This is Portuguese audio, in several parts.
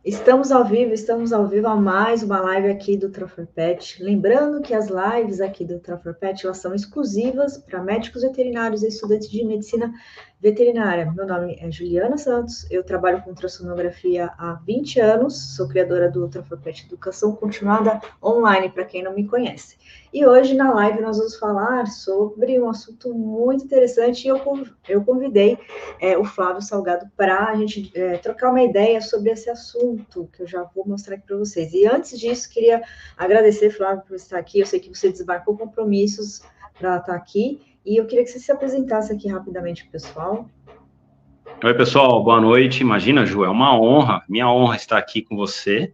Estamos ao vivo a mais uma live aqui do Traforpet. Lembrando que as lives aqui do Traforpet, elas são exclusivas para médicos veterinários e estudantes de medicina veterinária. Meu nome é Juliana Santos, eu trabalho com ultrassonografia há 20 anos, sou criadora do Traforpet Educação Continuada Online, para quem não me conhece. E hoje na live nós vamos falar sobre um assunto muito interessante e eu convidei o Flávio Salgado para a gente trocar uma ideia sobre esse assunto, que eu já vou mostrar aqui para vocês. E antes disso, queria agradecer, Flávio, por estar aqui. Eu sei que você desmarcou compromissos para estar aqui, e eu queria que você se apresentasse aqui rapidamente para o pessoal. Oi, pessoal, boa noite. Imagina, Ju, é uma honra, minha honra estar aqui com você.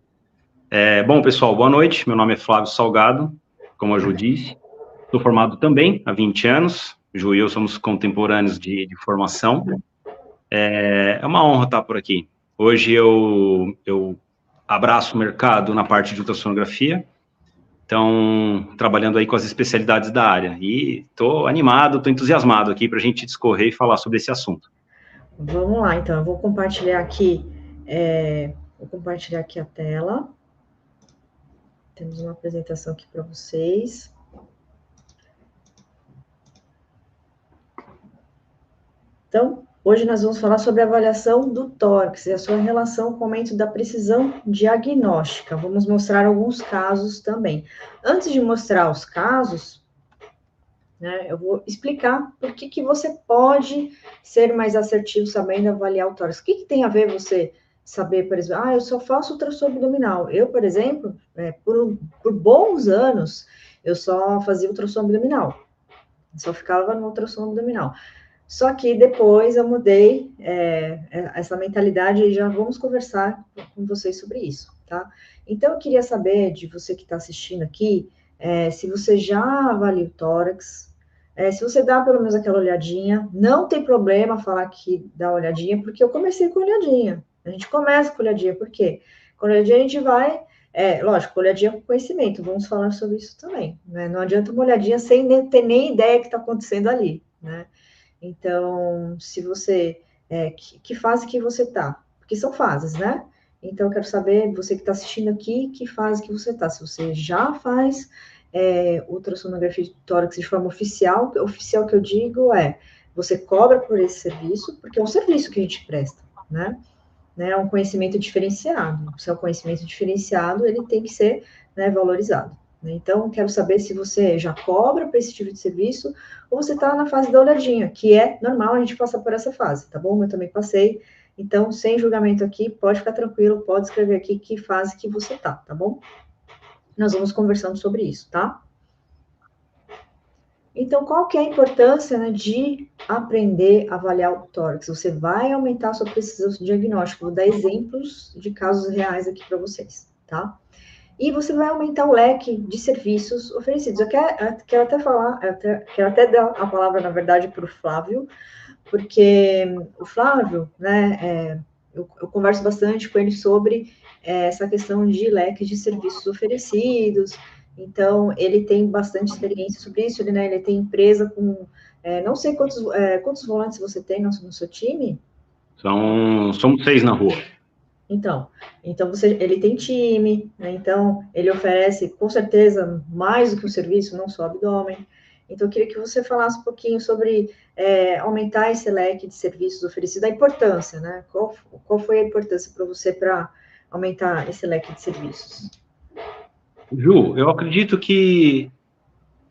Bom, pessoal, boa noite. Meu nome é Flávio Salgado, como a Ju disse. Sou formado também há 20 anos. Ju e eu somos contemporâneos de formação. É uma honra estar por aqui. Hoje eu abraço o mercado na parte de ultrassonografia, então, trabalhando aí com as especialidades da área. E estou animado, estou entusiasmado aqui para a gente discorrer e falar sobre esse assunto. Vamos lá, então, eu vou compartilhar aqui a tela. Temos uma apresentação aqui para vocês. Então, hoje nós vamos falar sobre a avaliação do tórax e a sua relação com o aumento da precisão diagnóstica. Vamos mostrar alguns casos também. Antes de mostrar os casos, eu vou explicar por que você pode ser mais assertivo sabendo avaliar o tórax. O que tem a ver você saber, por exemplo, eu só faço ultrassom abdominal. Eu, por exemplo, por bons anos, eu só fazia ultrassom abdominal. Só ficava no ultrassom abdominal. Só que depois eu mudei essa mentalidade e já vamos conversar com vocês sobre isso, tá? Então, eu queria saber de você que está assistindo aqui, se você já avalia o tórax, se você dá pelo menos aquela olhadinha, não tem problema falar que dá olhadinha, porque eu comecei com olhadinha. A gente começa com olhadinha, por quê? Com olhadinha a gente vai, lógico, olhadinha com conhecimento, vamos falar sobre isso também, né? Não adianta uma olhadinha sem ter nem ideia do que está acontecendo ali, né? Então, se você... que fase que você está? Porque são fases, né? Então, eu quero saber, você que está assistindo aqui, que fase que você está. Se você já faz ultrassonografia de tórax de forma oficial que eu digo você cobra por esse serviço, porque é um serviço que a gente presta, né? É um conhecimento diferenciado. Se é um conhecimento diferenciado, ele tem que ser valorizado. Então, quero saber se você já cobra para esse tipo de serviço ou você está na fase da olhadinha, que é normal a gente passar por essa fase, tá bom? Eu também passei. Então, sem julgamento aqui, pode ficar tranquilo, pode escrever aqui que fase que você tá bom? Nós vamos conversando sobre isso, tá? Então, qual que é a importância de aprender a avaliar o tórax? Você vai aumentar a sua precisão diagnóstica. Vou dar exemplos de casos reais aqui para vocês, tá? E você vai aumentar o leque de serviços oferecidos. Eu quero até dar a palavra, na verdade, para o Flávio, porque o Flávio, eu converso bastante com ele sobre essa questão de leque de serviços oferecidos. Então, ele tem bastante experiência sobre isso, ele tem empresa com, não sei quantos volantes você tem no seu time? Somos 6 na rua. Então ele tem time, né? Então, ele oferece, com certeza, mais do que um serviço, não só abdômen. Então, eu queria que você falasse um pouquinho sobre aumentar esse leque de serviços oferecidos, a importância, né? Qual foi a importância para você para aumentar esse leque de serviços? Ju, eu acredito que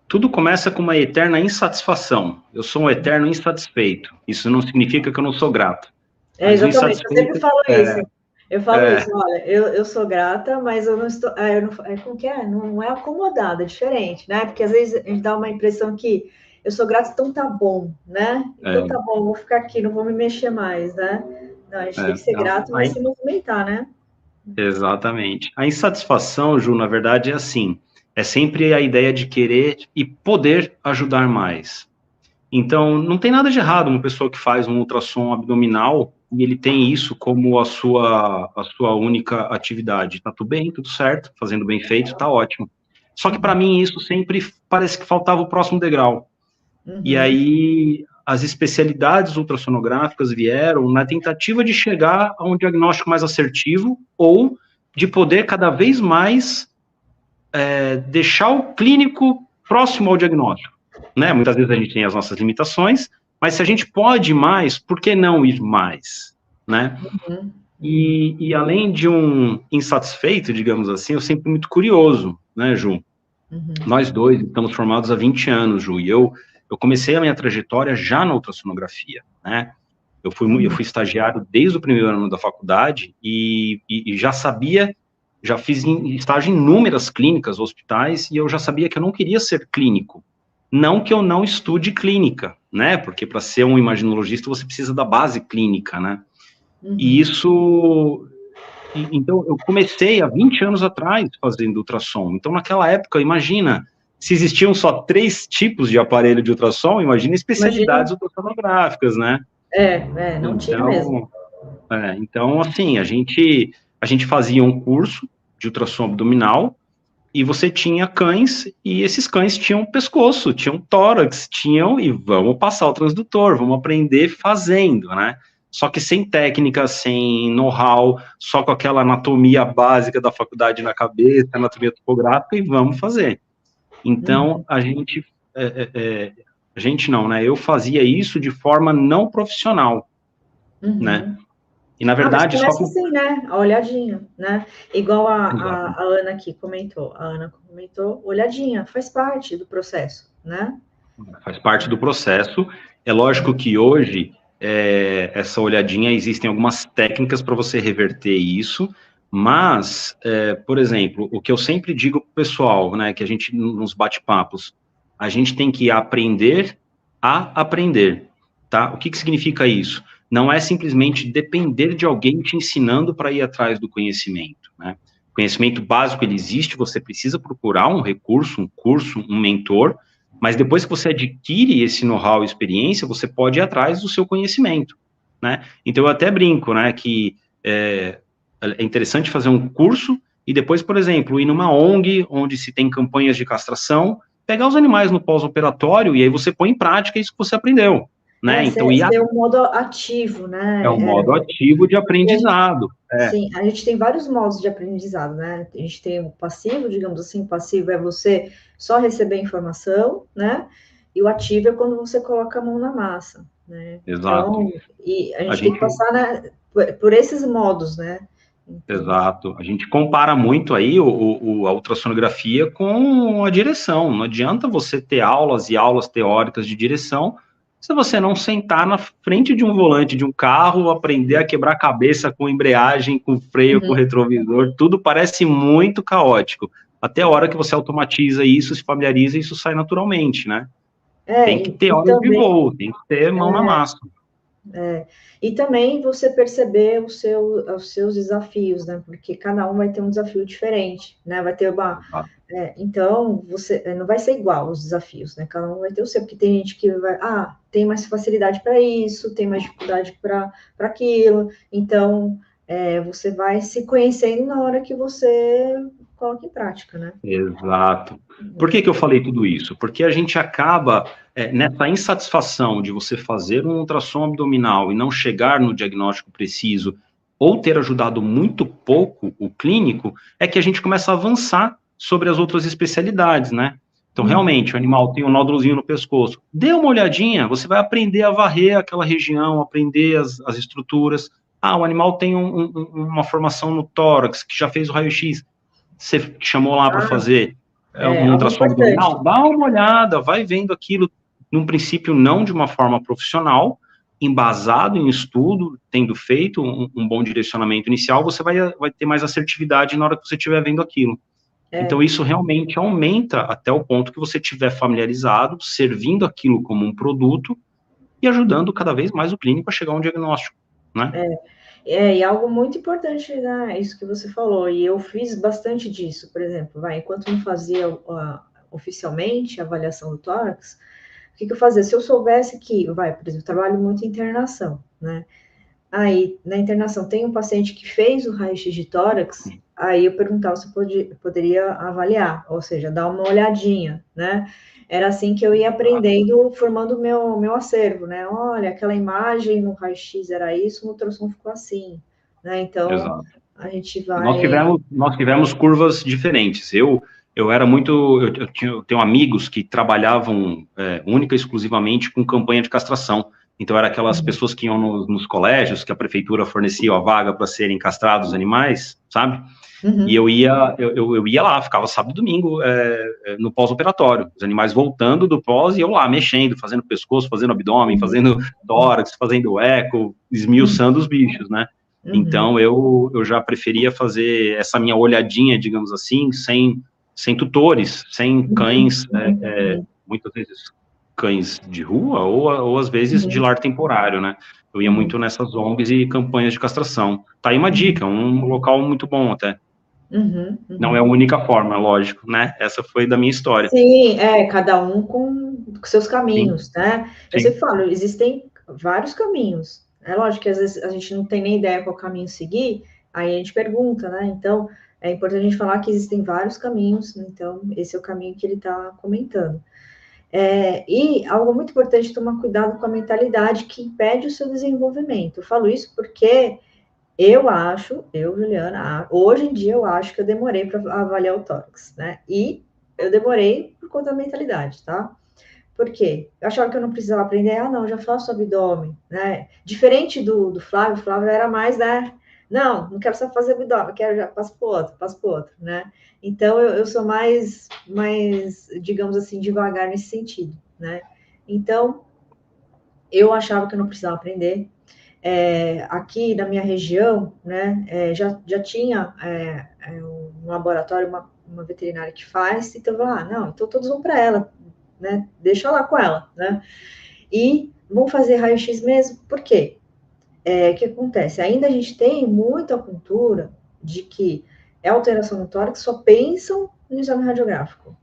tudo começa com uma eterna insatisfação. Eu sou um eterno insatisfeito. Isso não significa que eu não sou grato. Exatamente, eu sempre falo isso. Eu falo isso, olha, eu sou grata, mas eu não estou... como que é? Não é acomodada, é diferente, né? Porque às vezes a gente dá uma impressão que eu sou grata, então tá bom, né? Então tá bom, vou ficar aqui, não vou me mexer mais, né? Não, a gente tem que ser grato, mas se movimentar, né? Exatamente. A insatisfação, Ju, na verdade, é assim. É sempre a ideia de querer e poder ajudar mais. Então, não tem nada de errado uma pessoa que faz um ultrassom abdominal e ele tem isso como a sua única atividade. Tá tudo bem, tudo certo, fazendo bem feito, tá ótimo. Só que para mim isso sempre parece que faltava o próximo degrau. Uhum. E aí as especialidades ultrassonográficas vieram na tentativa de chegar a um diagnóstico mais assertivo ou de poder cada vez mais deixar o clínico próximo ao diagnóstico, né? Muitas vezes a gente tem as nossas limitações, mas se a gente pode ir mais, por que não ir mais, né? Uhum. E além de um insatisfeito, digamos assim, eu sempre muito curioso, né, Ju? Uhum. Nós dois estamos formados há 20 anos, Ju, e eu comecei a minha trajetória já na ultrassonografia, né? Eu fui estagiário desde o primeiro ano da faculdade e já sabia, já fiz estágio em inúmeras clínicas, hospitais, e eu já sabia que eu não queria ser clínico. Não que eu não estude clínica, né? Porque para ser um imaginologista você precisa da base clínica, né? E isso... Então, eu comecei há 20 anos atrás fazendo ultrassom. Então, naquela época, imagina, se existiam só 3 tipos de aparelho de ultrassom, imagina especialidades ultrassonográficas, né? Não tinha mesmo. Então, assim, a gente fazia um curso de ultrassom abdominal e você tinha cães, e esses cães tinham pescoço, tinham tórax, e vamos passar o transdutor, vamos aprender fazendo, né? Só que sem técnica, sem know-how, só com aquela anatomia básica da faculdade na cabeça, anatomia topográfica, e vamos fazer. Então, a gente não, né? Eu fazia isso de forma não profissional, né? E, na verdade, mas começa assim, né? A olhadinha, né? Igual a Ana aqui comentou. A Ana comentou, olhadinha, faz parte do processo, né? Faz parte do processo. É lógico que hoje, essa olhadinha, existem algumas técnicas para você reverter isso, mas, por exemplo, o que eu sempre digo para o pessoal, né, que a gente, nos bate-papos, a gente tem que aprender a aprender, tá? O que significa isso? Não é simplesmente depender de alguém te ensinando para ir atrás do conhecimento, né? O conhecimento básico, ele existe, você precisa procurar um recurso, um curso, um mentor, mas depois que você adquire esse know-how e experiência, você pode ir atrás do seu conhecimento, né? Então, eu até brinco, né, que é interessante fazer um curso e depois, por exemplo, ir numa ONG, onde se tem campanhas de castração, pegar os animais no pós-operatório e aí você põe em prática isso que você aprendeu, né? Então, ser um modo ativo, né? É um modo ativo de aprendizado. Sim, a gente tem vários modos de aprendizado, né? A gente tem o passivo, digamos assim, o passivo é você só receber informação, né? E o ativo é quando você coloca a mão na massa, né? Exato. Então, e a gente tem que passar, né, por esses modos, né? Então... Exato. A gente compara muito aí a ultrassonografia com a direção. Não adianta você ter aulas e aulas teóricas de direção se você não sentar na frente de um volante de um carro, aprender a quebrar a cabeça com embreagem, com freio, com retrovisor, tudo parece muito caótico. Até a hora que você automatiza isso, se familiariza, isso sai naturalmente, né? Tem que ter horas de voo, tem que ter mão na massa. E também você perceber os seus desafios, né? Porque cada um vai ter um desafio diferente, né? Vai ter uma... então, você não vai ser igual os desafios, né? Cada um vai ter o seu, porque tem gente que vai... tem mais facilidade para isso, tem mais dificuldade para aquilo. Então, você vai se conhecendo na hora que você coloca em prática, né? Exato. Por que eu falei tudo isso? Porque a gente acaba nessa insatisfação de você fazer um ultrassom abdominal e não chegar no diagnóstico preciso, ou ter ajudado muito pouco o clínico, é que a gente começa a avançar sobre as outras especialidades, né? Então, realmente, o animal tem um nódulozinho no pescoço. Dê uma olhadinha, você vai aprender a varrer aquela região, aprender as estruturas. O animal tem uma formação no tórax, que já fez o raio-x. Você chamou lá para fazer um ultrassom abdominal, dá uma olhada, vai vendo aquilo, num princípio, não de uma forma profissional, embasado em estudo, tendo feito um bom direcionamento inicial, você vai ter mais assertividade na hora que você estiver vendo aquilo. Então, isso realmente aumenta até o ponto que você estiver familiarizado, servindo aquilo como um produto e ajudando cada vez mais o clínico a chegar a um diagnóstico, né? E algo muito importante, né, isso que você falou, e eu fiz bastante disso, por exemplo, enquanto não fazia oficialmente a avaliação do tórax, o que eu fazia? Se eu soubesse que, por exemplo, eu trabalho muito em internação, né, aí na internação tem um paciente que fez o raio-x de tórax, aí eu perguntava se poderia avaliar, ou seja, dar uma olhadinha, né? Era assim que eu ia aprendendo, formando o meu acervo, né? Olha, aquela imagem no raio-x era isso, no ultrassom ficou assim, né? Então, Exato. a gente Nós vai... tivemos, nós tivemos curvas diferentes. Eu era muito, eu tenho amigos que trabalhavam única e exclusivamente com campanha de castração. Então, era aquelas pessoas que iam nos colégios, que a prefeitura fornecia a vaga para serem castrados os animais, sabe? E Uhum, eu ia lá, ficava sábado e domingo no pós-operatório, os animais voltando do pós e eu lá mexendo, fazendo pescoço, fazendo abdômen, uhum, fazendo tórax, fazendo eco, uhum, esmiuçando os bichos, né? uhum, Então eu já preferia fazer essa minha olhadinha, digamos assim, sem tutores, sem uhum, cães, uhum, muitas vezes cães de rua ou às vezes de uhum, lar temporário, né? Eu ia uhum, muito nessas ONGs e campanhas de castração. Tá aí uma uhum, dica, um local muito bom até. uhum, Não é a uhum. única forma, lógico, né? Essa foi da minha história. Sim, cada um com seus Sim, caminhos, né? Eu sim. sempre falo, existem vários caminhos. É lógico que às vezes a gente não tem nem ideia qual caminho seguir, aí a gente pergunta, né? Então, é importante a gente falar que existem vários caminhos, então esse é o caminho que ele está comentando. E algo muito importante, tomar cuidado com a mentalidade que impede o seu desenvolvimento. Eu falo isso porque Juliana, hoje em dia eu acho que eu demorei para avaliar o tórax, né? E eu demorei por conta da mentalidade, tá? Por quê? Eu achava que eu não precisava aprender, não, já faço abdômen, né? Diferente do Flávio, o Flávio era mais, né? Não quero só fazer abdômen, quero já passo para o outro, né? Então eu sou mais, digamos assim, devagar nesse sentido, né? Então eu achava que eu não precisava aprender, aqui na minha região, né, já tinha um laboratório, uma veterinária que faz, então eu falei, não, então todos vão para ela, né, deixa lá com ela, né, e vão fazer raio-x mesmo, por quê? O que acontece? Ainda a gente tem muita cultura de que é alteração no tórax, só pensam no exame radiográfico.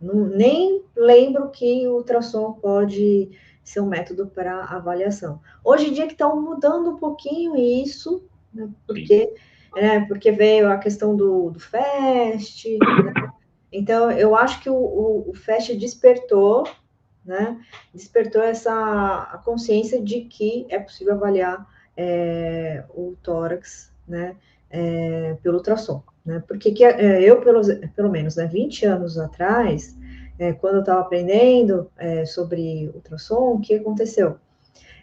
Não, nem lembro que o ultrassom pode ser um método para avaliação. Hoje em dia que estão mudando um pouquinho isso, né, Sim. porque veio a questão do FAST, né? Então, eu acho que o FAST despertou, né? Despertou a consciência de que é possível avaliar o tórax, né? Pelo ultrassom, né? Porque eu, pelo menos, né, 20 anos atrás, quando eu estava aprendendo sobre ultrassom, o que aconteceu?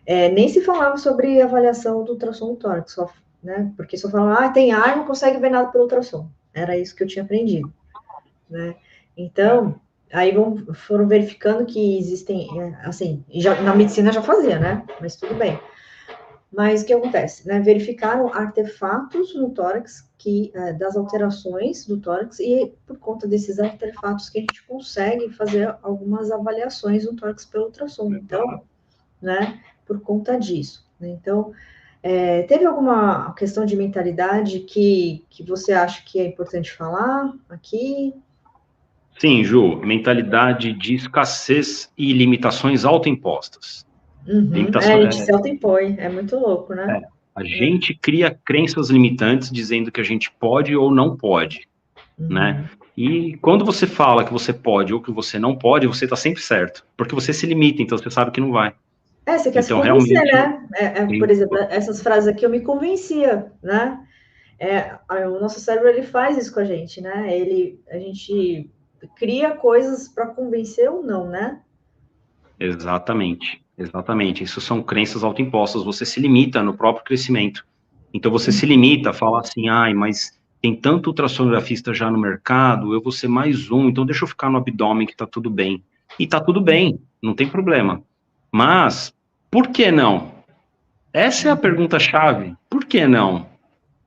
Nem se falava sobre avaliação do ultrassom do tórax, só, né? Porque só falava, tem ar, não consegue ver nada pelo ultrassom. Era isso que eu tinha aprendido, né? É. Então, aí foram verificando que existem, assim, na medicina já fazia, né? Mas tudo bem. Mas o que acontece? Né? Verificaram artefatos no tórax das alterações do tórax, e por conta desses artefatos que a gente consegue fazer algumas avaliações no tórax pelo ultrassom. Então, né, por conta disso. Né? Então, teve alguma questão de mentalidade que você acha que é importante falar aqui? Sim, Ju, mentalidade de escassez e limitações autoimpostas. Uhum. A Limitações, gente se autoimpõe, é muito louco, né? a gente cria crenças limitantes dizendo que a gente pode ou não pode, né? Uhum. E quando você fala que você pode ou que você não pode, você está sempre certo, porque você se limita, então você sabe que não vai. Você quer se Então, convencer, realmente, né? Por exemplo, essas frases aqui eu me convencia, né? O nosso cérebro ele faz isso com a gente, né? A gente cria coisas para convencer ou não, né? exatamente, exatamente. Isso são crenças autoimpostas. Você se limita no próprio crescimento. Então você se limita a falar assim, ai, mas tem tanto ultrassonografista já no mercado, eu vou ser mais um, então deixa eu ficar no abdômen que tá tudo bem. E tá tudo bem, não tem problema. Mas por que não? Essa é a pergunta-chave. Por que não?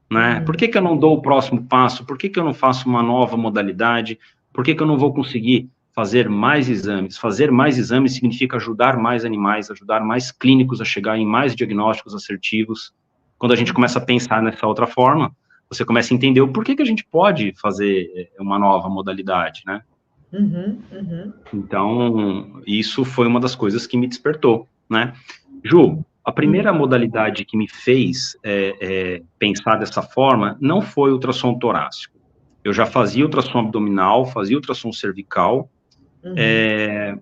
Né? Por Uhum. que que eu não dou o próximo passo? Por que que eu não faço uma nova modalidade? Por que que eu não vou conseguir fazer mais exames? Fazer mais exames significa ajudar mais animais, ajudar mais clínicos a chegar em mais diagnósticos assertivos. Quando a gente começa a pensar nessa outra forma, você começa a entender o porquê que a gente pode fazer uma nova modalidade, né? Uhum. Uhum. Então, isso foi uma das coisas que me despertou, né? Ju, a primeira modalidade que me fez pensar dessa forma não foi o ultrassom torácico. Eu já fazia ultrassom abdominal, fazia ultrassom cervical,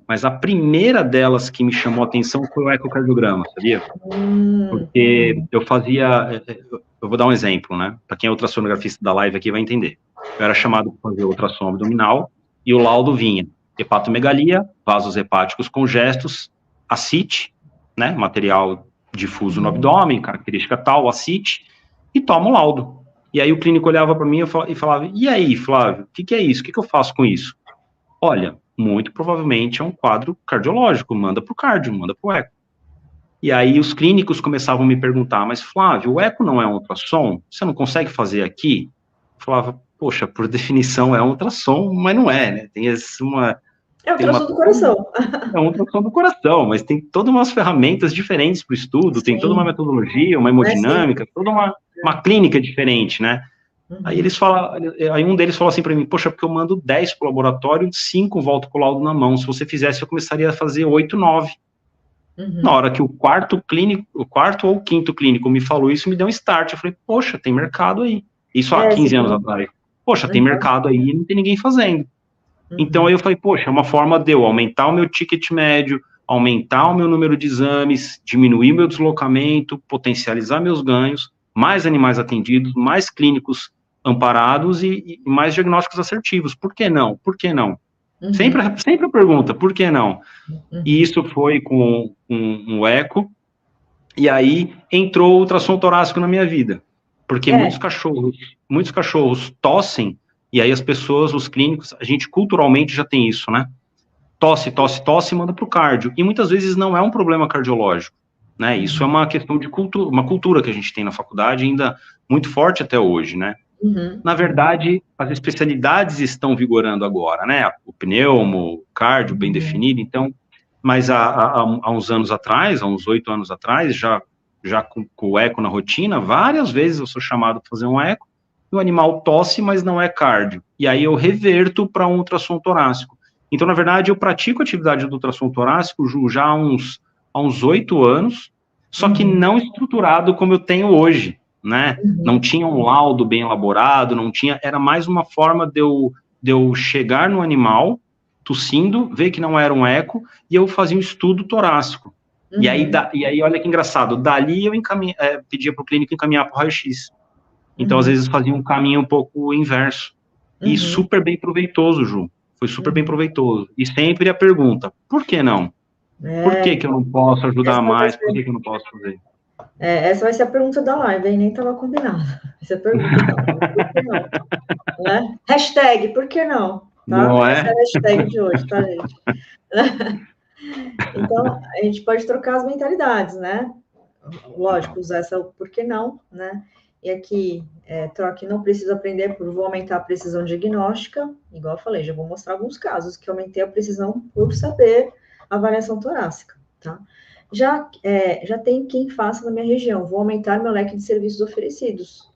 mas a primeira delas que me chamou a atenção foi o ecocardiograma, sabia? Porque eu fazia, eu vou dar um exemplo, né? Para quem é ultrassonografista da live aqui vai entender. Eu era chamado para fazer ultrassom abdominal e o laudo vinha hepatomegalia, vasos hepáticos congestos, ascite, né? Material difuso no abdômen, característica tal, ascite, e toma o laudo. E aí o clínico olhava para mim e falava, e aí, Flávio, o que é isso? O que eu faço com isso? Olha, muito provavelmente é um quadro cardiológico, manda para o cardio, manda para o eco. E aí os clínicos começavam a me perguntar, mas Flávio, o eco não é um ultrassom? Você não consegue fazer aqui? Eu falava, poxa, por definição é um ultrassom, mas não é, né? Tem uma... É o ultrassom do coração. É um ultrassom do coração, mas tem todas umas ferramentas diferentes para o estudo, tem toda uma metodologia, uma hemodinâmica, toda uma clínica diferente, né? Aí aí um deles falou assim para mim, poxa, porque eu mando 10 para o laboratório, 5 volto com o laudo na mão, se você fizesse eu começaria a fazer 8, 9. Na hora que o quarto ou quinto clínico me falou isso, me deu um start, eu falei, poxa, tem mercado aí. Isso há 15 anos atrás. Poxa, tem mercado aí e não tem ninguém fazendo. Então aí eu falei, poxa, é uma forma de eu aumentar o meu ticket médio, aumentar o meu número de exames, diminuir meu deslocamento, potencializar meus ganhos, mais animais atendidos, mais clínicos amparados e mais diagnósticos assertivos. Por que não? Por que não? Sempre a pergunta, por que não? E isso foi com um eco, e aí entrou o ultrassom torácico na minha vida, porque muitos cachorros tossem, e aí as pessoas, os clínicos, a gente culturalmente já tem isso, né? Tosse, e manda para o cardio, e muitas vezes não é um problema cardiológico, né? Isso é uma questão de cultura, uma cultura que a gente tem na faculdade, ainda muito forte até hoje, né? Na verdade, as especialidades estão vigorando agora, né? O pneumo, o cardio, bem definido, então, mas há uns anos atrás, há uns 8 anos atrás, já com o eco na rotina, várias vezes eu sou chamado para fazer um eco, e o animal tosse, mas não é cardio, e aí eu reverto para um ultrassom torácico. Então, na verdade, eu pratico a atividade do ultrassom torácico, Ju, já há uns 8 anos, só que não estruturado como eu tenho hoje, né? Não tinha um laudo bem elaborado, não tinha, era mais uma forma de eu chegar no animal, tossindo, ver que não era um eco, e eu fazia um estudo torácico. E aí, olha que engraçado, dali eu pedia para o clínico encaminhar para o raio-x. Então, às vezes, fazia um caminho um pouco inverso. E super bem proveitoso, Ju. Foi super bem proveitoso. E sempre a pergunta, por que não? Por que eu não posso ajudar mais? Por que eu não posso fazer? Essa vai ser a pergunta da live, hein? Nem estava combinado. Essa é a pergunta da live. Por que não? Né? Hashtag, por que não? Tá? Não é? Essa é a hashtag de hoje, tá, gente? Então, a gente pode trocar as mentalidades, né? Lógico, usar essa por que não, né? E aqui, troque, não preciso aprender vou aumentar a precisão diagnóstica, igual eu falei, já vou mostrar alguns casos que aumentei a precisão por saber a avaliação torácica, tá? Já tem quem faça na minha região, vou aumentar meu leque de serviços oferecidos.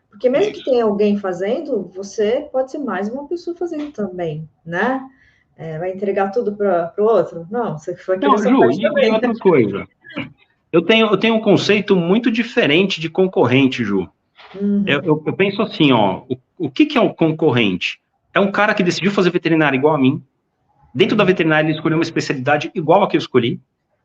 Porque mesmo que tenha alguém fazendo, você pode ser mais uma pessoa fazendo também, né? Vai entregar tudo para o outro? Não, você foi querer sua parte também. E outra coisa, eu tenho um conceito muito diferente de concorrente, Ju. Eu penso assim, ó, o que é um concorrente? É um cara que decidiu fazer veterinária igual a mim, dentro da veterinária ele escolheu uma especialidade igual a que eu escolhi,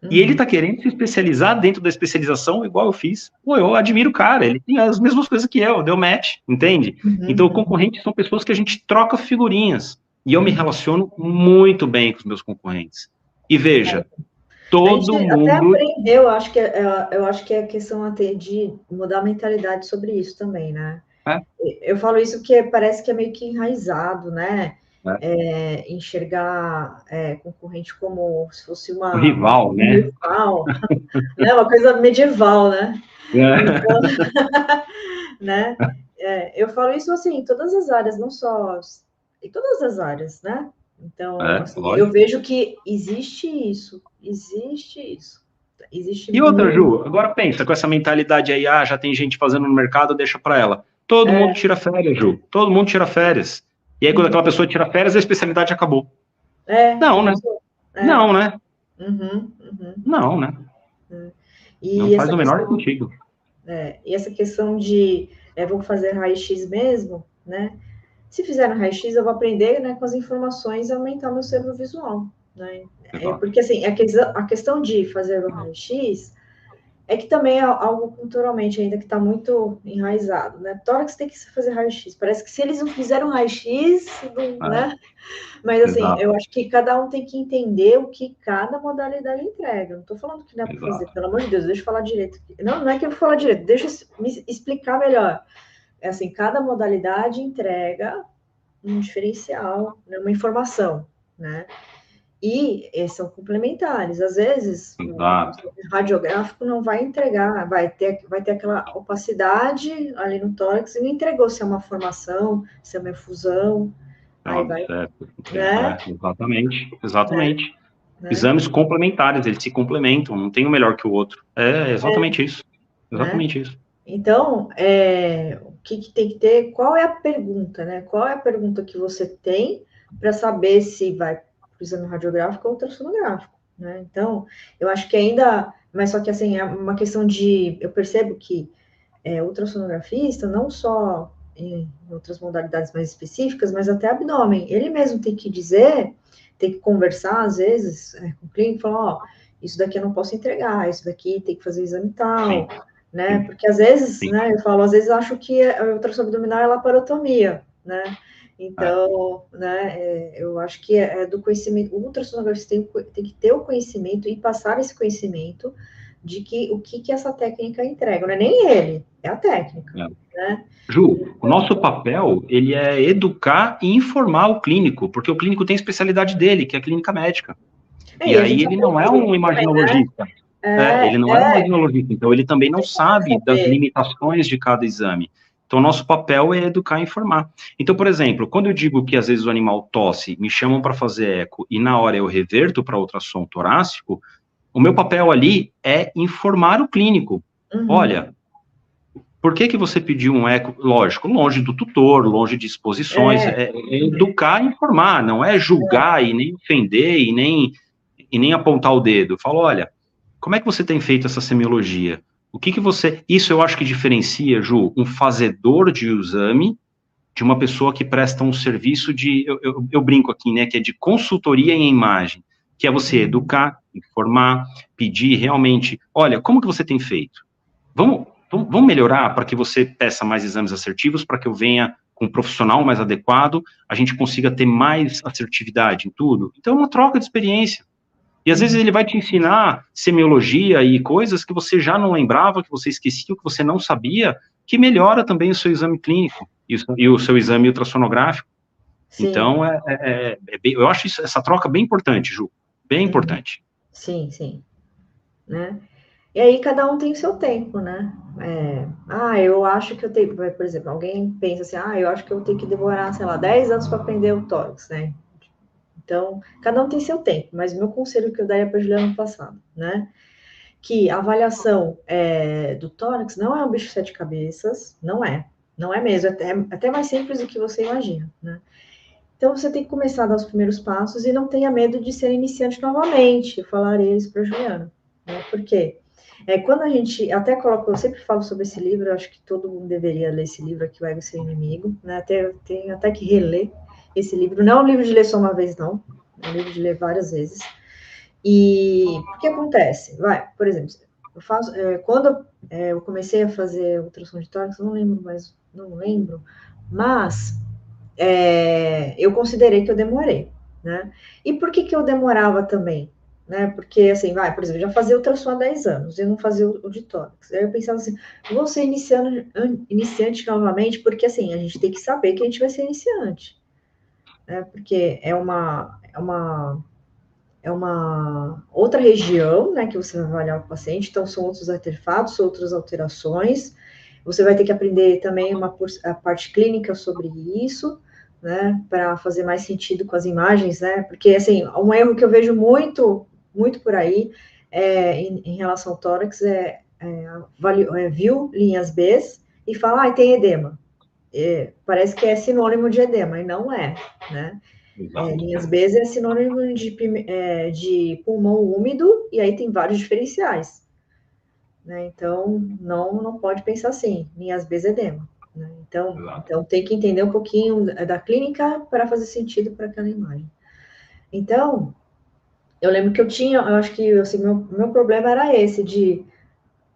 e ele tá querendo se especializar dentro da especialização igual eu fiz. Pô, eu admiro o cara, ele tem as mesmas coisas que eu, deu match, entende? Então, concorrentes são pessoas que a gente troca figurinhas, e eu me relaciono muito bem com os meus concorrentes. E veja, todo mundo... até aprendeu, eu acho que é questão até de mudar a mentalidade sobre isso também, né? Eu falo isso porque parece que é meio que enraizado, né? Enxergar concorrente como se fosse um rival, né? Rival, né? Uma coisa medieval, né? Então, né? Eu falo isso assim, em todas as áreas, não só em todas as áreas, né? Então, assim, eu vejo que existe isso. E outra, Ju, agora pensa, com essa mentalidade aí, já tem gente fazendo no mercado, deixa para ela. Todo mundo tira férias, Ju. Todo mundo tira férias. E aí, quando aquela pessoa tira férias, a especialidade acabou. Não, né? Não, né? Não, né? Não E faz essa o menor questão, sentido. e essa questão de, vou fazer raio-x mesmo, né? Se fizer no raio-x, eu vou aprender, né, com as informações e aumentar meu cérebro visual, né? Exato. Porque, assim, a questão de fazer o raio-x é que também é algo culturalmente ainda que está muito enraizado, né? Tórax tem que fazer raio-x. Parece que se eles não fizeram raio-x, né? Mas, assim, Exato, eu acho que cada um tem que entender o que cada modalidade entrega. Não estou falando que não é para fazer, exato. pelo amor de Deus, deixa eu falar direito. Não, não é que eu vou falar direito, deixa eu me explicar melhor. É assim, cada modalidade entrega um diferencial, né, uma informação, né? E são complementares. Às vezes, o Exato. radiográfico não vai entregar, vai ter aquela opacidade ali no tórax e não entregou se é uma formação, se é uma efusão, aí vai, Certo. né? Exatamente, Né? exatamente. Né? Exames complementares, eles se complementam, não tem um melhor que o outro. É exatamente isso. Né? Exatamente isso. Então, o que tem que ter? Qual é a pergunta, né? Qual é a pergunta que você tem para saber se vai para o exame radiográfico ou ultrassonográfico, né? Então, eu acho que ainda, mas só que assim, é uma questão de, eu percebo que ultrassonografista, não só em outras modalidades mais específicas, mas até abdômen, ele mesmo tem que dizer, tem que conversar, às vezes, com o clínico, falar, ó, isso daqui eu não posso entregar, isso daqui tem que fazer exame tal, Sim, né? sim, Porque às vezes, sim. né, eu falo, às vezes eu acho que a ultrassom abdominal é laparotomia, né? É. Então, né, eu acho que é do conhecimento, o ultrassonografista tem que ter o conhecimento e passar esse conhecimento de que o que essa técnica entrega, não é nem ele, é a técnica, É. né? Ju, o nosso papel, ele é educar e informar o clínico, porque o clínico tem a especialidade dele, que é a clínica médica. E E a aí gente ele não é aprende um também, né? imaginologista. Ele não é um imaginologista, então ele também não sabe das Saber. limitações de cada exame. Então, nosso papel é educar e informar. Então, por exemplo, quando eu digo que às vezes o animal tosse, me chamam para fazer eco e na hora eu reverto para ultrassom torácico, o meu papel ali é informar o clínico. Uhum. Olha, por que que você pediu um eco? Lógico, longe do tutor, longe de exposições, É, é educar e informar, não é julgar e nem ofender e nem apontar o dedo. Fala, olha, como é que você tem feito essa semiologia? O que que você... Isso eu acho que diferencia, Ju, um fazedor de exame de uma pessoa que presta um serviço de... Eu brinco aqui, né, que é de consultoria em imagem, que é você educar, informar, pedir realmente, olha, como que você tem feito? Vamos melhorar para que você peça mais exames assertivos, para que eu venha com um profissional mais adequado, a gente consiga ter mais assertividade em tudo. Então, é uma troca de experiência. E às vezes ele vai te ensinar semiologia e coisas que você já não lembrava, que você esquecia, que você não sabia, que melhora também o seu exame clínico e o seu exame ultrassonográfico. sim, Então, eu acho essa troca bem importante, Ju, bem importante. sim, sim, né? E aí cada um tem o seu tempo, né? Eu acho que eu tenho, por exemplo, alguém pensa assim, eu acho que eu tenho que demorar, sei lá, 10 anos para aprender o tórax, né? Então, cada um tem seu tempo, mas o meu conselho que eu daria para a Juliana no passado, né? Que a avaliação do tórax não é um bicho de sete cabeças, não é mesmo, até mais simples do que você imagina, né? Então você tem que começar a dar os primeiros passos e não tenha medo de ser iniciante novamente. Eu falarei isso para a Juliana, né? Por quê? Quando a gente até coloca, eu sempre falo sobre esse livro, eu acho que todo mundo deveria ler esse livro aqui, o Ego Seu Inimigo, né? Tenho até que reler esse livro. Não é um livro de ler só uma vez, não. É um livro de ler várias vezes. E o que acontece? Por exemplo, quando eu comecei a fazer ultrassom de tórax, não lembro, mas eu considerei que eu demorei, né? E por que eu demorava também? Né? Porque, assim, por exemplo, eu já fazia ultrassom há 10 anos, eu não fazia o de tórax. Aí eu pensava assim, vou ser iniciante novamente, porque, assim, a gente tem que saber que a gente vai ser iniciante, né? Porque é uma outra região, né, que você vai avaliar o paciente, então são outros artefatos, outras alterações. Você vai ter que aprender também a parte clínica sobre isso, né, para fazer mais sentido com as imagens, né, porque, assim, um erro que eu vejo muito, muito por aí em relação ao tórax viu linhas B e fala, tem edema. Parece que é sinônimo de edema, e não é, né? Exato. Linhas B é sinônimo de pulmão úmido, e aí tem vários diferenciais. né? Então, não pode pensar assim, Nias bezedema, né? Então, tem que entender um pouquinho da clínica para fazer sentido para aquela imagem. Então, eu lembro que eu acho que assim, meu problema era esse,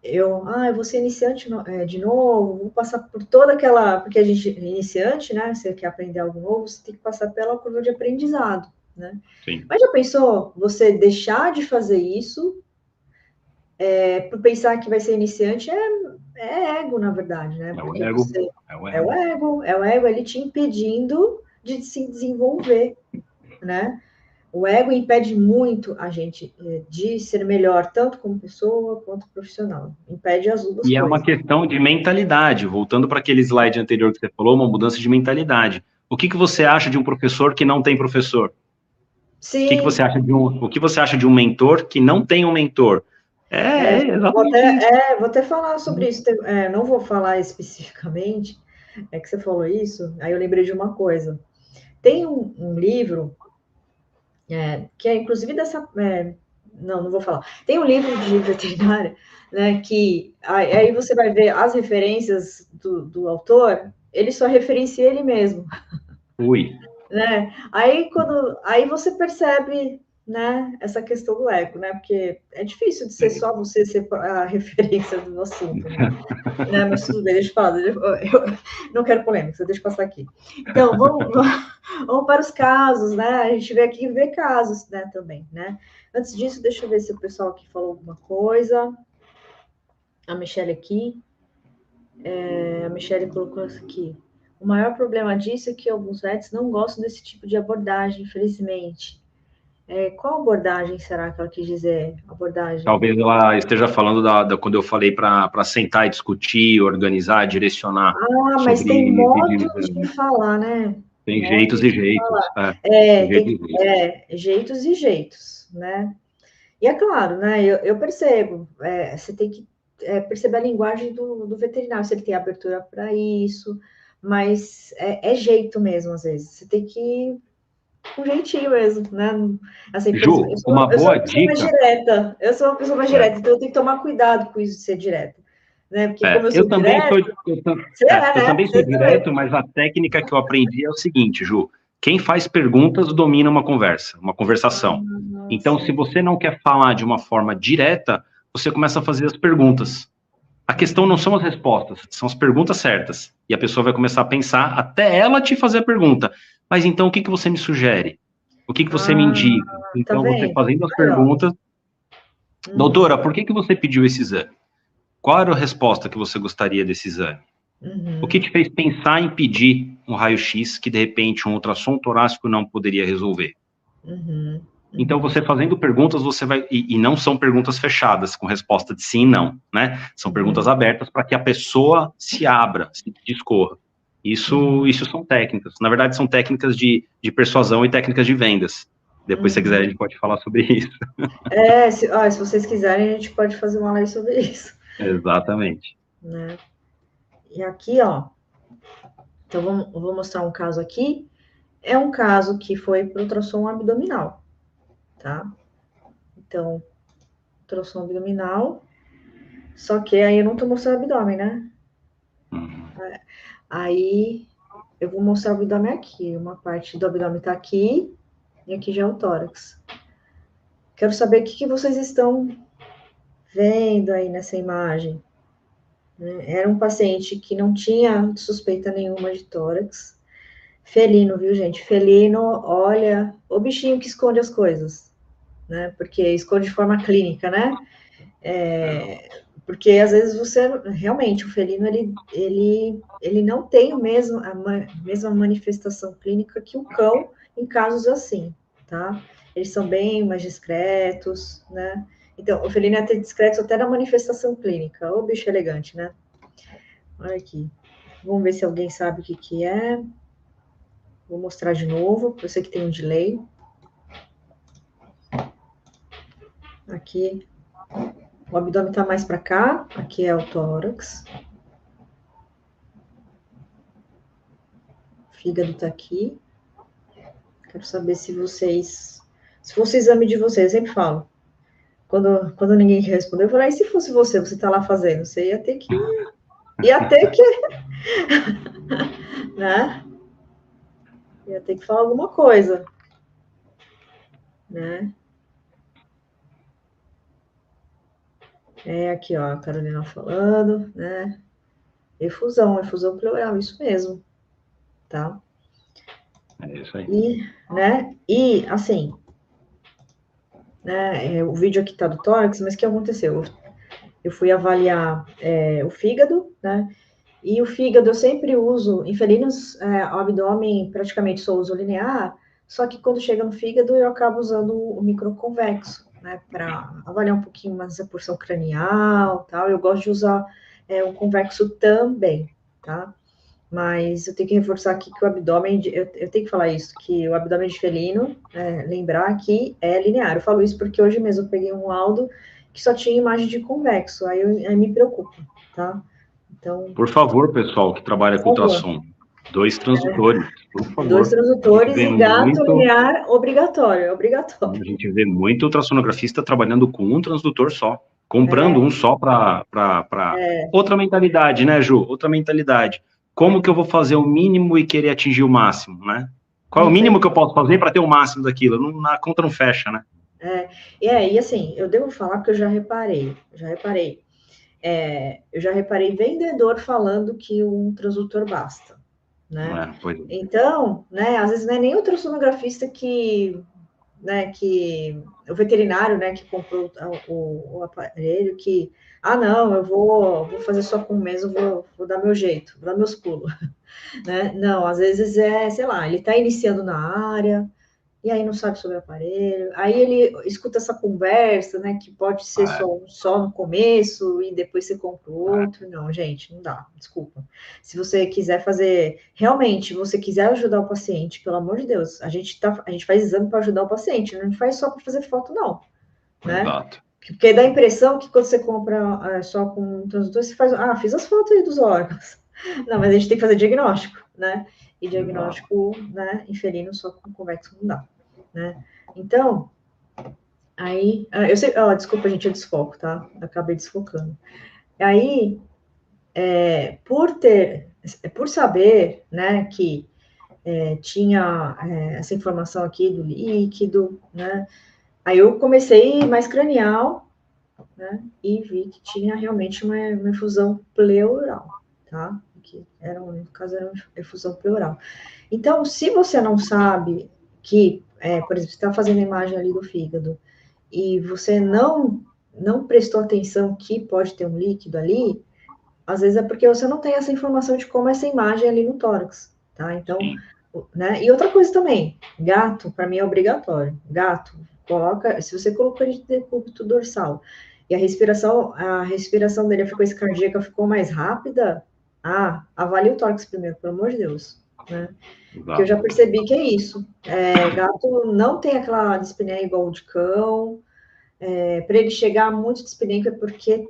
eu vou ser iniciante de novo, vou passar por toda aquela, porque a gente, iniciante, né, você quer aprender algo novo, você tem que passar pela curva de aprendizado, né? Sim. Mas já pensou você deixar de fazer isso, por pensar que vai ser iniciante, é ego, na verdade, né? É o Porque ego. você, É o é o ego. ego, é o ego, ele te impedindo de se desenvolver, né? O ego impede muito a gente de ser melhor, tanto como pessoa quanto profissional. Impede as duas E é uma coisas. questão de mentalidade. Voltando para aquele slide anterior que você falou, uma mudança de mentalidade. O que você acha de um professor que não tem professor? Sim, O que você acha de um mentor que não tem um mentor? É exatamente isso. vou até falar sobre isso. Não vou falar especificamente, é que você falou isso, aí eu lembrei de uma coisa. Tem um livro, que é inclusive dessa. Não vou falar. Tem um livro de veterinária, né, que aí você vai ver as referências do autor, ele só referencia ele mesmo. Ui. Né? Aí você percebe, né, essa questão do ego, né? Porque é difícil de ser só você ser a referência do assunto, né? Mas tudo bem, deixa eu falar, eu não quero polêmica, deixa eu passar aqui. Então, vamos para os casos, né? A gente vê aqui vê casos, né, também, né? Antes disso, deixa eu ver se o pessoal aqui falou alguma coisa. A Michelle aqui. A Michelle colocou aqui. O maior problema disso é que alguns vets não gostam desse tipo de abordagem, infelizmente. Qual abordagem será que ela quis dizer? Abordagem? Talvez ela esteja falando quando eu falei para sentar e discutir, organizar, direcionar Mas tem sobre vídeo. modos de falar, né? Tem jeitos Modos e de jeitos. falar. Tem jeitos e jeitos. Jeitos e jeitos, né? E é claro, né? Eu percebo. Você tem que perceber a linguagem do veterinário, se ele tem abertura para isso, mas é jeito mesmo, às vezes. Você tem que ir com jeitinho mesmo, né? Assim, por exemplo, Ju, uma eu sou boa uma pessoa mais dica. direta, eu sou uma pessoa mais É, direta, então eu tenho que tomar cuidado com isso de ser direta, né? Porque como eu eu sou também direta, sou, você eu né? também sou Você também. direto, mas a técnica que eu aprendi é o seguinte, Ju. Quem faz perguntas domina uma conversa, uma conversação. Então, se Sim. você não quer falar de uma forma direta, você começa a fazer as perguntas. A questão não Uhum. são as respostas, são as perguntas certas. E a pessoa vai começar a pensar até ela te fazer a pergunta. Mas então, o que você me sugere? O que você me Ah, indica? tá Então, você vendo? fazendo as Aí, ó. perguntas. Uhum, Doutora, por que você pediu esse exame? Qual era a resposta que você gostaria desse exame? O que uhum, te fez pensar em pedir um raio-x que, de repente, um ultrassom torácico não poderia resolver? uhum, Então, uhum, você fazendo perguntas, você vai. E não são perguntas fechadas, com resposta de sim e não, né? São perguntas uhum, abertas para que a pessoa se abra, se discorra. uhum, Isso são técnicas. Na verdade, são técnicas de persuasão e técnicas de vendas. Depois, se você quiser, a uhum. gente pode falar sobre isso. Se vocês quiserem, a gente pode fazer uma live sobre isso, Exatamente. né? E aqui, ó, então eu vou mostrar um caso aqui. É um caso que foi para ultrassom abdominal, tá? Então, ultrassom abdominal, só que aí eu não tô mostrando o abdômen, né? Uhum. Aí eu vou mostrar o abdômen aqui. Uma parte do abdômen tá aqui e aqui já é o tórax. Quero saber o que vocês estão vendo aí nessa imagem. Né? Era um paciente que não tinha suspeita nenhuma de tórax. Felino, viu, gente? Felino, olha, o bichinho que esconde as coisas, né? Porque esconde de forma clínica, né? Porque às vezes você realmente o felino ele não tem mesma manifestação clínica que o cão em casos assim, tá? Eles são bem mais discretos, né? Então, o felino é até discreto até na manifestação clínica. Ô, bicho elegante, né? Olha aqui. Vamos ver se alguém sabe o que que é. Vou mostrar de novo, eu sei que tem um delay. Aqui, o abdômen tá mais para cá, aqui é o tórax. O fígado tá aqui. Quero saber se vocês. Se fosse o exame de vocês, eu sempre falo. quando ninguém respondeu, eu falei, e se fosse você tá lá fazendo? Você ia ter que, né? Ia ter que falar alguma coisa, né? Aqui, ó, a Carolina falando, né? Efusão pleural, isso mesmo, tá? É isso aí. E assim, né? O vídeo aqui tá do tórax, mas o que aconteceu? Eu fui avaliar o fígado, né? E o fígado eu sempre uso, em felinos, o abdômen praticamente só uso linear, só que quando chega no fígado eu acabo usando o microconvexo, né, para avaliar um pouquinho mais a porção cranial, tal. Eu gosto de usar o convexo também, tá? Mas eu tenho que reforçar aqui que o abdômen, eu tenho que falar isso, que o abdômen de felino, lembrar que é linear. Eu falo isso porque hoje mesmo eu peguei um laudo que só tinha imagem de convexo, aí me preocupa, tá? Então, Por favor, pessoal que trabalha com por favor. ultrassom, 2 transdutores, por 2 favor. A gente transdutores vê e gato muito, linear obrigatório, é obrigatório. a gente vê muito ultrassonografista trabalhando com um transdutor só, comprando um só para outra mentalidade, né, Ju? Outra mentalidade. Como que eu vou fazer o mínimo e querer atingir o máximo, né? Qual é o mínimo que eu posso fazer para ter o máximo daquilo? A conta não fecha, né? E assim, eu devo falar porque eu já reparei. Eu já reparei vendedor falando que um transdutor basta, né? Então, né, às vezes não é nem o ultrassonografista que o veterinário, né, que comprou o aparelho, que, não, eu vou fazer só com um mês, eu vou dar meu jeito, vou dar meus pulos, né? Não, às vezes sei lá, ele está iniciando na área, e aí não sabe sobre o aparelho, aí ele escuta essa conversa, né, que pode ser só no começo e depois você compra outro. Não, gente, não dá, desculpa. Se você quiser fazer, realmente, você quiser ajudar o paciente, pelo amor de Deus, a gente faz exame para ajudar o paciente, não faz só para fazer foto, não, né? Exato. Porque dá a impressão que quando você compra só com um transdutor, você faz, fiz as fotos aí dos órgãos. Não, mas a gente tem que fazer diagnóstico, né? E diagnóstico, né, em felino só com convexo não dá, né? Então, aí, eu sei, desculpa, gente, eu desfoco, tá? Acabei desfocando. Aí, por saber, né, que tinha essa informação aqui do líquido, né? Aí eu comecei mais cranial, né? E vi que tinha realmente uma efusão pleural, tá? Que no caso, era uma efusão pleural. Então, se você não sabe que, por exemplo, você está fazendo a imagem ali do fígado e você não prestou atenção que pode ter um líquido ali, às vezes é porque você não tem essa informação de como é essa imagem ali no tórax, tá? Então, né? E outra coisa também, gato, para mim é obrigatório. Gato, se você colocou ele de decúbito dorsal e a respiração dele, a frequência cardíaca ficou mais rápida, avalie o tórax primeiro, pelo amor de Deus, né? Porque eu já percebi que é isso. Gato não tem aquela dispneia igual o de cão. Para ele chegar muito dispneico é porque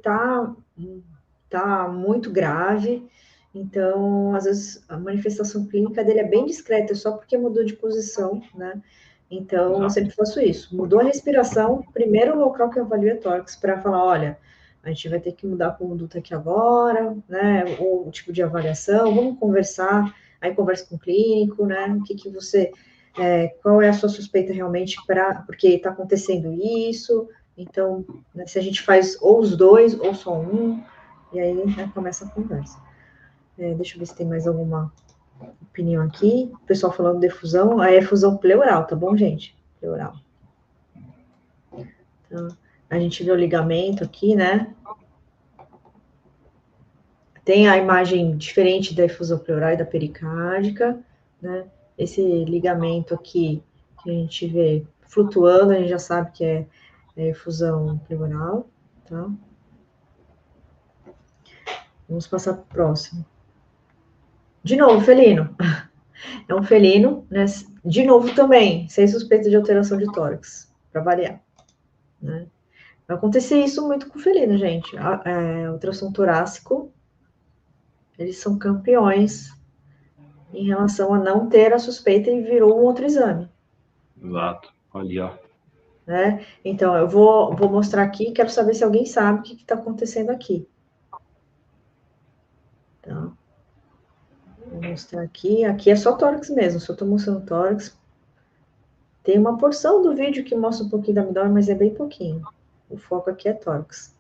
tá muito grave. Então, às vezes, a manifestação clínica dele é bem discreta, só porque mudou de posição, né? Então, eu sempre faço isso. Mudou a respiração, primeiro local que eu avalio é tórax, para falar, olha, a gente vai ter que mudar a conduta aqui agora, né? Ou o tipo de avaliação, vamos conversar, aí conversa com o clínico, né? O que você... qual é a sua suspeita realmente porque está acontecendo isso? Então, né, se a gente faz ou os dois, ou só um, e aí, né, começa a conversa. Deixa eu ver se tem mais alguma opinião aqui. O pessoal falando de efusão. É efusão pleural, tá bom, gente? Pleural. Então, a gente vê o ligamento aqui, né? Tem a imagem diferente da efusão pleural e da pericárdica, né? Esse ligamento aqui que a gente vê flutuando, a gente já sabe que é efusão pleural, tá? Vamos passar para o próximo. De novo, felino. É um felino, né? De novo também, sem suspeita de alteração de tórax, para variar, né? Vai acontecer isso muito com o felino, gente. Ultrassom torácico, eles são campeões em relação a não ter a suspeita e virou um outro exame. Exato. Ali, ó. né? Então, eu vou mostrar aqui, quero saber se alguém sabe o que está acontecendo aqui. Tá? Vou mostrar aqui. Aqui é só tórax mesmo, só estou mostrando tórax. Tem uma porção do vídeo que mostra um pouquinho da abdômen, mas é bem pouquinho. O foco aqui é tórax.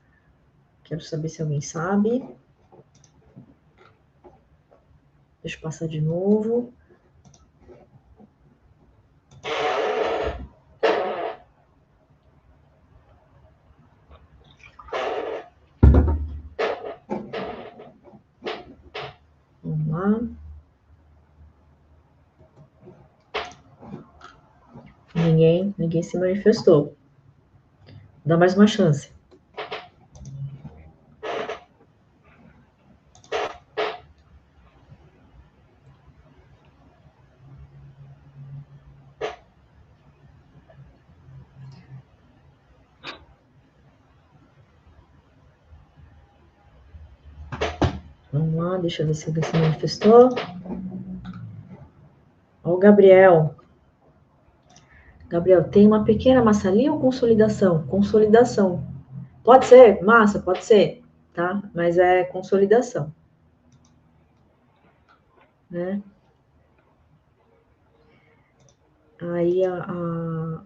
Quero saber se alguém sabe. Deixa eu passar de novo. Vamos lá. Ninguém se manifestou. Dá mais uma chance. Vamos lá, deixa eu ver se alguém se manifestou. Ó, o Gabriel. Gabriel, tem uma pequena massa ali ou consolidação? Consolidação. Pode ser massa, pode ser, tá? Mas é consolidação. Né? Aí a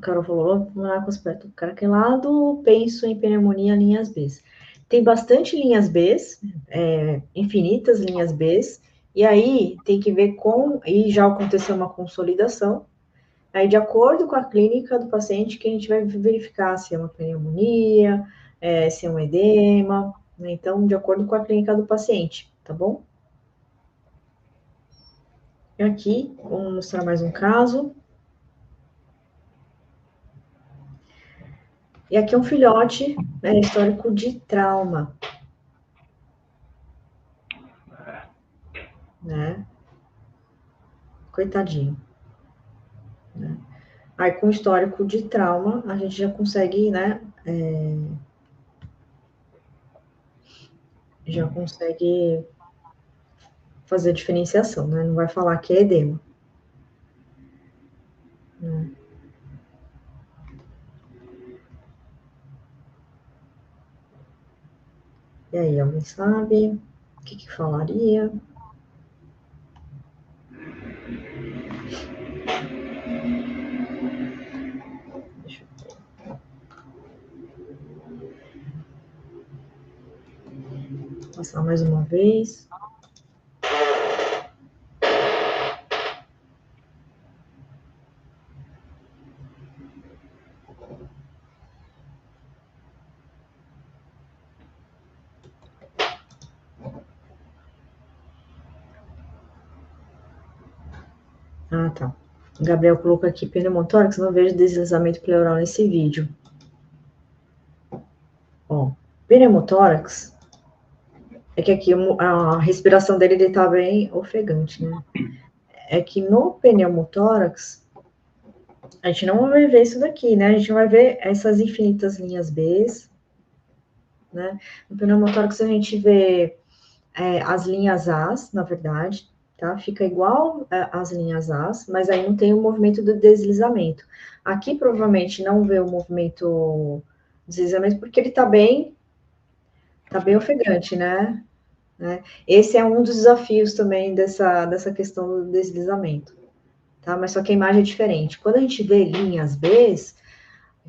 Carol falou, vamos lá com os aspecto craquelado, penso em pneumonia linhas B. Tem bastante linhas B, infinitas linhas B, e aí tem que ver e já aconteceu uma consolidação, aí de acordo com a clínica do paciente que a gente vai verificar se é uma pneumonia, se é um edema, né? Então, de acordo com a clínica do paciente, tá bom? E aqui, vamos mostrar mais um caso. E aqui é um filhote, né, histórico de trauma. Né? Coitadinho. Né? Aí, com histórico de trauma, a gente já consegue, né? Já consegue fazer a diferenciação, né? Não vai falar que é edema. Né? E aí, alguém sabe o que falaria? Deixa eu ver. Vou passar mais uma vez. Ah, tá. O Gabriel colocou aqui pneumotórax, não vejo deslizamento pleural nesse vídeo. Ó, pneumotórax é que aqui a respiração dele tá bem ofegante, né? É que no pneumotórax a gente não vai ver isso daqui, né? A gente vai ver essas infinitas linhas B, né? No pneumotórax a gente vê as linhas As, na verdade, tá? Fica igual as linhas As, mas aí não tem o movimento do deslizamento. Aqui provavelmente não vê o movimento do deslizamento porque ele tá bem ofegante, né? Esse é um dos desafios também dessa questão do deslizamento, tá? Mas só que a imagem é diferente. Quando a gente vê linhas B,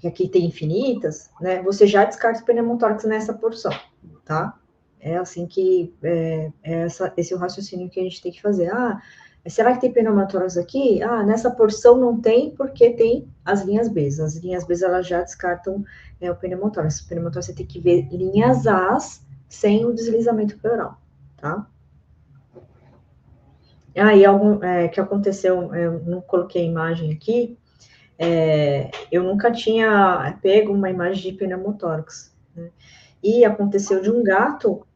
que aqui tem infinitas, né? Você já descarta o pneumotórax nessa porção, tá? É assim que esse é o raciocínio que a gente tem que fazer. Será que tem pneumotórax aqui? Nessa porção não tem, porque tem as linhas B. As linhas B elas já descartam o pneumotórax. O pneumotórax você tem que ver linhas As sem o deslizamento pleural, tá? E algo que aconteceu, eu não coloquei a imagem aqui, eu nunca tinha pego uma imagem de pneumotórax, né? E aconteceu de um gato,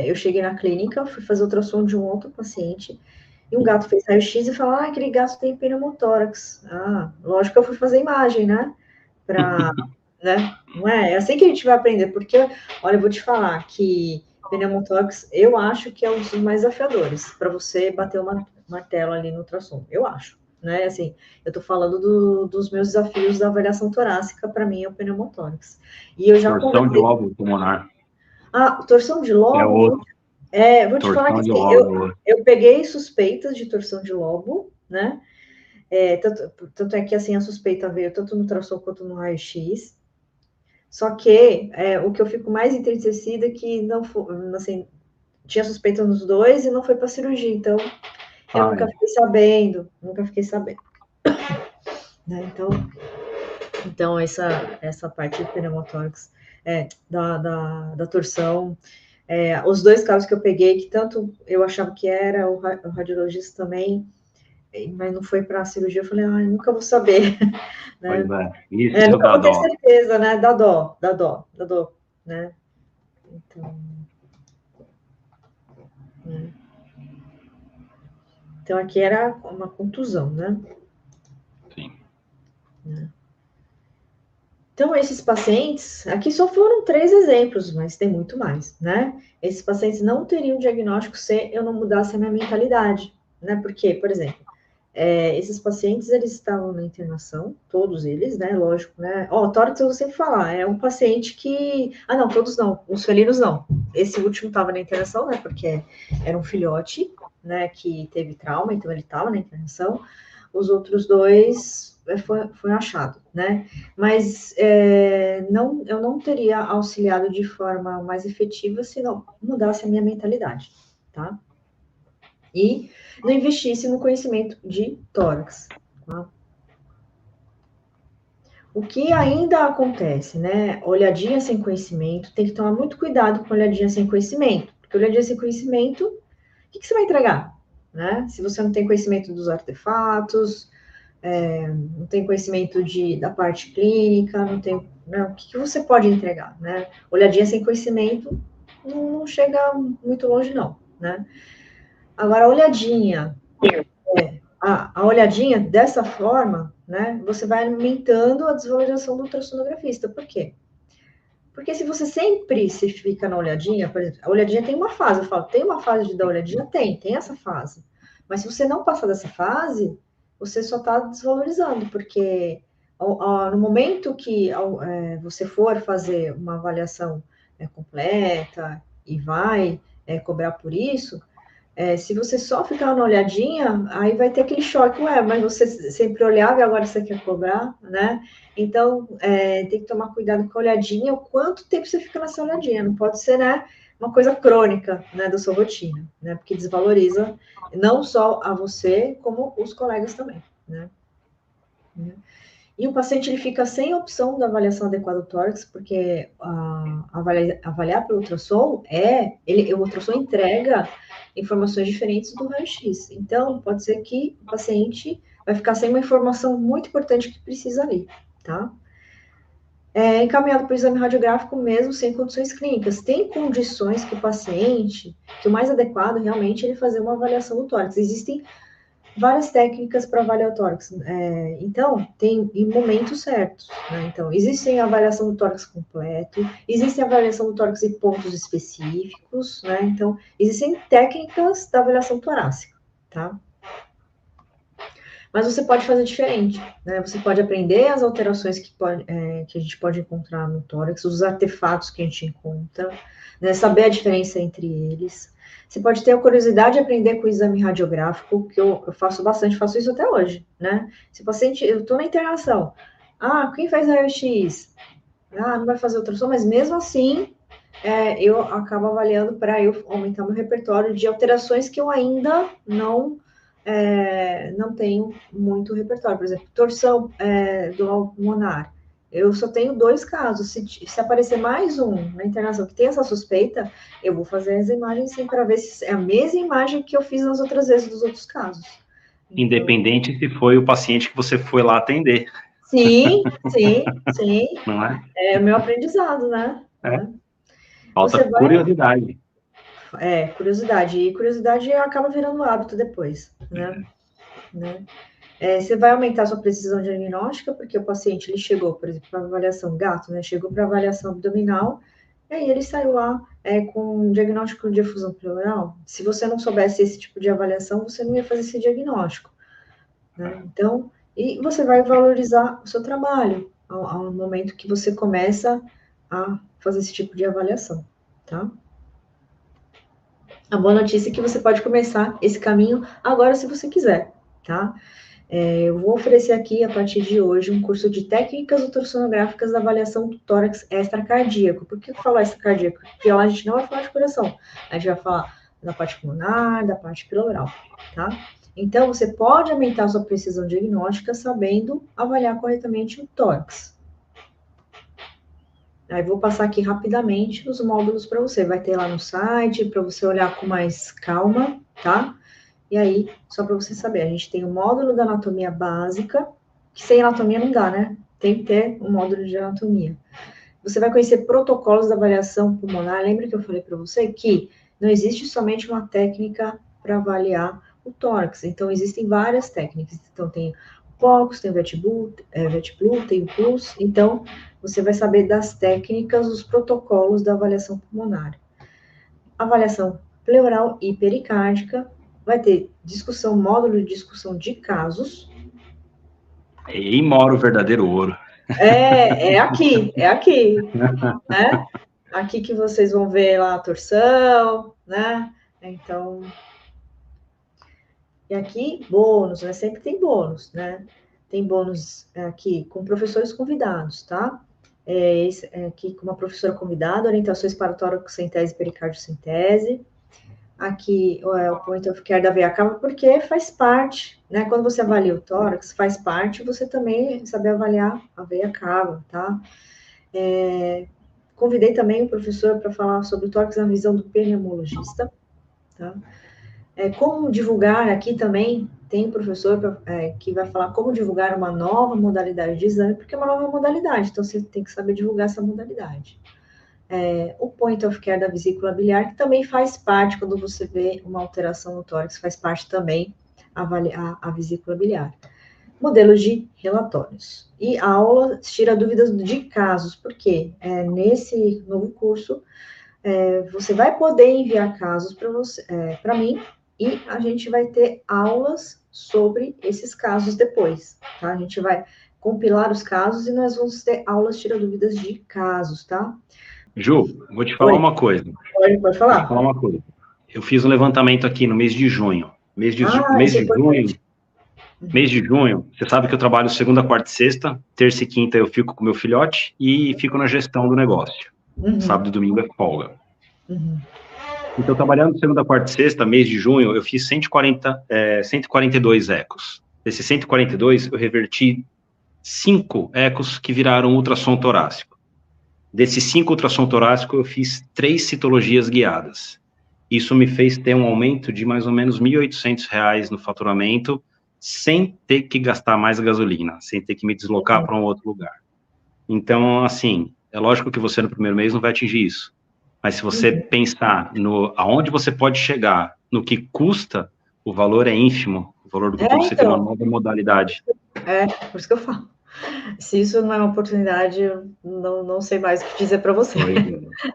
eu cheguei na clínica, fui fazer ultrassom de um outro paciente, e um gato fez raio-x e falou, aquele gato tem pneumotórax. Lógico que eu fui fazer imagem, né? Né? Não é? É assim que a gente vai aprender, porque, olha, eu vou te falar que pneumotórax, eu acho que é um dos mais desafiadores, para você bater uma martelo ali no ultrassom, eu acho. né? Assim, eu tô falando dos meus desafios da avaliação torácica, para mim é o pneumotórax. E eu já Torção de conversei. lóbulo pulmonar. Torção de É lobo, outro. vou te falar que Torção de assim, lóbulo. eu peguei suspeitas de torção de lobo, né? Tanto é que assim, a suspeita veio tanto no ultrassom quanto no raio-x. Só que o que eu fico mais entristecida é que não foi, assim, tinha suspeita nos dois e não foi para cirurgia, então eu nunca fiquei sabendo, né? Então essa parte de pneumotórax, da torção, os dois casos que eu peguei, que tanto eu achava que era, o radiologista também, mas não foi para a cirurgia, eu falei, nunca vou saber, Pois né? é. Isso Nunca dá vou ter dó. certeza, né? Dá dó, né? Então aqui era uma contusão, né? Sim. Então, esses pacientes, aqui só foram 3 exemplos, mas tem muito mais, né? Esses pacientes não teriam diagnóstico se eu não mudasse a minha mentalidade, né? Porque, por exemplo, esses pacientes, eles estavam na internação, todos eles, né? Lógico, né? Tórax eu vou sempre falar, é um paciente que... não, todos não, os felinos não. Esse último estava na internação, né? Porque era um filhote, né? Que teve trauma, então ele estava na internação. Os outros dois foi achado, né? Mas eu não teria auxiliado de forma mais efetiva se não mudasse a minha mentalidade, tá? E não investisse no conhecimento de tórax, tá? O que ainda acontece, né? Olhadinha sem conhecimento, tem que tomar muito cuidado com olhadinha sem conhecimento, porque olhadinha sem conhecimento, o que você vai entregar, né? Se você não tem conhecimento dos artefatos, não tem conhecimento da parte clínica, não tem, né, o que você pode entregar, né? Olhadinha sem conhecimento não chega muito longe, não, né? Agora, a olhadinha, a olhadinha dessa forma, né, você vai alimentando a desvalorização do ultrassonografista. Por quê? Porque se você sempre se fica na olhadinha, por exemplo, a olhadinha tem uma fase, eu falo, tem uma fase de dar olhadinha? Tem essa fase. Mas se você não passar dessa fase, você só está desvalorizando, porque no momento que você for fazer uma avaliação completa e vai cobrar por isso, se você só ficar na olhadinha, aí vai ter aquele choque, mas você sempre olhava e agora você quer cobrar, né? Então, tem que tomar cuidado com a olhadinha, o quanto tempo você fica nessa olhadinha, não pode ser, né, uma coisa crônica, né, da sua rotina, né, porque desvaloriza não só a você, como os colegas também, né? E o paciente ele fica sem opção da avaliação adequada do tórax, porque avaliar pelo ultrassom o ultrassom entrega informações diferentes do raio-x. Então, pode ser que o paciente vai ficar sem uma informação muito importante que precisa ali, tá? Encaminhado para o exame radiográfico mesmo sem condições clínicas. Tem condições que que o mais adequado realmente é ele fazer uma avaliação do tórax. Existem várias técnicas para avaliar o tórax. Então, tem em momentos certos. Né? Então, existe a avaliação do tórax completo, existe a avaliação do tórax em pontos específicos, né? Então, existem técnicas da avaliação torácica, tá? Mas você pode fazer diferente, né? Você pode aprender as alterações que a gente pode encontrar no tórax, os artefatos que a gente encontra, né? Saber a diferença entre eles. Você pode ter a curiosidade de aprender com o exame radiográfico, que eu faço bastante, faço isso até hoje, né? Se o paciente, eu estou na internação, quem faz raio-x? Não vai fazer ultrassom, mas mesmo assim, eu acabo avaliando para eu aumentar meu repertório de alterações que eu ainda não tenho muito repertório. Por exemplo, torção do pulmonar. Eu só tenho 2 casos. Se aparecer mais um na internação que tem essa suspeita, eu vou fazer as imagens sim para ver se é a mesma imagem que eu fiz nas outras vezes dos outros casos. Então, Independente se foi o paciente que você foi lá atender. sim. Não é? É o meu aprendizado, né? Falta Você vai. curiosidade. Curiosidade. E curiosidade acaba virando hábito depois, né? Você vai aumentar a sua precisão diagnóstica, porque o paciente ele chegou, por exemplo, para avaliação gato, né? Chegou para avaliação abdominal, e aí ele saiu lá com um diagnóstico de efusão pleural. Se você não soubesse esse tipo de avaliação, você não ia fazer esse diagnóstico. né? Então, e você vai valorizar o seu trabalho ao momento que você começa a fazer esse tipo de avaliação, tá? A boa notícia é que você pode começar esse caminho agora, se você quiser, tá? Eu vou oferecer aqui, a partir de hoje, um curso de técnicas ultrassonográficas da avaliação do tórax extracardíaco. Por que eu falo extracardíaco? Porque lá a gente não vai falar de coração, a gente vai falar da parte pulmonar, da parte pleural, tá? Então, você pode aumentar a sua precisão diagnóstica sabendo avaliar corretamente o tórax. Aí vou passar aqui rapidamente os módulos para você. Vai ter lá no site para você olhar com mais calma, tá? E aí, só para você saber, a gente tem o módulo da anatomia básica, que sem anatomia não dá, né? Tem que ter um módulo de anatomia. Você vai conhecer protocolos da avaliação pulmonar. Lembra que eu falei para você que não existe somente uma técnica para avaliar o tórax. Então, existem várias técnicas. Então, tem o POCUS, tem o VET-Blue, tem o PULS. Então, você vai saber das técnicas, os protocolos da avaliação pulmonar. Avaliação pleural e pericárdica, vai ter discussão, módulo de discussão de casos. Aí mora o verdadeiro ouro. É aqui, né? Aqui que vocês vão ver lá a torção, né? Então, e aqui, bônus, né? Sempre tem bônus, né? Tem bônus aqui com professores convidados, tá? Aqui com uma professora convidada, orientações para tórax-centese e pericardio-centese. Aqui o point of care da veia cava, porque faz parte, né? Quando você avalia o tórax, faz parte você também saber avaliar a veia cava, tá? Convidei também o professor para falar sobre o tórax na visão do pneumologista, tá? Como divulgar, aqui também tem professor que vai falar como divulgar uma nova modalidade de exame, porque é uma nova modalidade, então você tem que saber divulgar essa modalidade. O point of care da vesícula biliar, que também faz parte, quando você vê uma alteração no tórax, faz parte também avaliar a vesícula biliar. Modelos de relatórios. E a aula tira dúvidas de casos, porque nesse novo curso você vai poder enviar casos para mim, e a gente vai ter aulas sobre esses casos depois, tá? A gente vai compilar os casos e nós vamos ter aulas tira dúvidas de casos, tá? Ju, vou te falar uma coisa. Pode falar. Vou te falar uma coisa. Eu fiz um levantamento aqui no mês de junho. Mês de junho, você sabe que eu trabalho segunda, quarta e sexta. Terça e quinta eu fico com meu filhote e fico na gestão do negócio. Sábado e domingo é folga. Então, trabalhando segunda, quarta e sexta, mês de junho, eu fiz 142 ecos. Desses 142, eu reverti 5 ecos que viraram ultrassom torácico. Desses 5 ultrassom torácico, eu fiz 3 citologias guiadas. Isso me fez ter um aumento de mais ou menos R$ 1.800 no faturamento, sem ter que gastar mais gasolina, sem ter que me deslocar para um outro lugar. Então, assim, é lógico que você no primeiro mês não vai atingir isso. Mas se você pensar aonde você pode chegar, no que custa, o valor é ínfimo, o valor do que você tem uma nova modalidade. Por isso que eu falo. Se isso não é uma oportunidade, eu não sei mais o que dizer para você.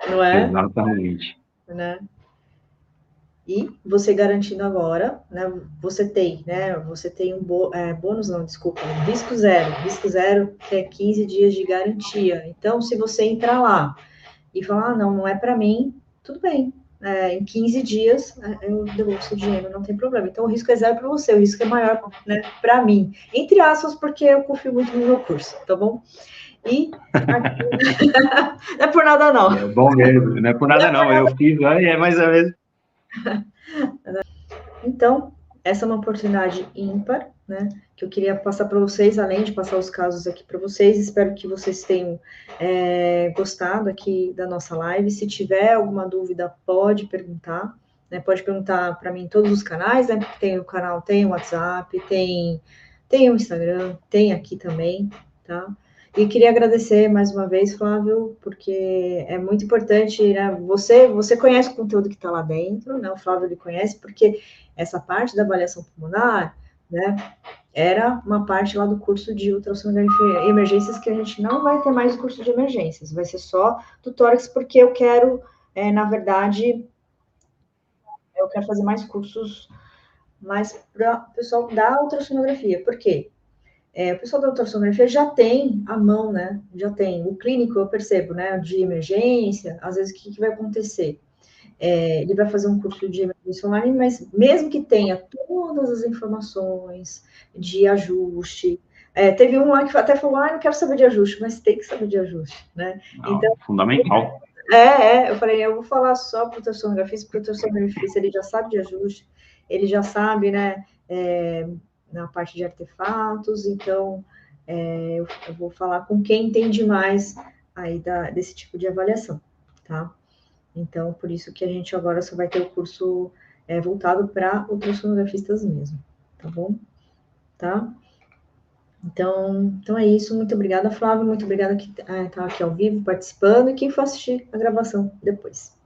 Não é? Exatamente. Né? E você garantindo agora, né? Você tem um bônus, não, desculpa, risco zero, que é 15 dias de garantia. Então, se você entrar lá e falar, não é para mim, tudo bem. Em 15 dias eu devolvo seu dinheiro, não tem problema. Então, o risco é zero para você, o risco é maior, né, para mim. Entre aspas, porque eu confio muito no meu curso, tá bom? E aqui... não é por nada, não. É bom mesmo, não é por nada, não. Eu fiz, é mais ou menos. Então, essa é uma oportunidade ímpar, né, que eu queria passar para vocês, além de passar os casos aqui para vocês. Espero que vocês tenham gostado aqui da nossa live. Se tiver alguma dúvida, pode perguntar, né, pode perguntar para mim em todos os canais, né, porque tem o canal, tem o WhatsApp, tem o Instagram, tem aqui também, tá? E queria agradecer mais uma vez, Flávio, porque é muito importante, né? Você conhece o conteúdo que está lá dentro, né? O Flávio ele conhece, porque essa parte da avaliação pulmonar, né? Era uma parte lá do curso de ultrassonografia e emergências, que a gente não vai ter mais o curso de emergências, vai ser só do tórax, porque eu quero, na verdade, eu quero fazer mais cursos mais para o pessoal da ultrassonografia. Por quê? O pessoal da ultrassonografia já tem a mão, né? Já tem. O clínico, eu percebo, né? De emergência, às vezes, o que vai acontecer? Ele vai fazer um curso de emergência online, mas mesmo que tenha todas as informações de ajuste, teve um lá que até falou, não quero saber de ajuste, mas tem que saber de ajuste, né? Não, então, fundamental. Eu falei, eu vou falar só para o ultrassonografista, porque o ultrassonografista, ele já sabe de ajuste, ele já sabe, né, na parte de artefatos, então, eu vou falar com quem entende mais aí desse tipo de avaliação, tá? Então, por isso que a gente agora só vai ter o curso voltado para ultrassonografistas mesmo, tá bom? Tá? Então é isso. Muito obrigada, Flávio. Muito obrigada que está aqui ao vivo participando e quem for assistir a gravação depois.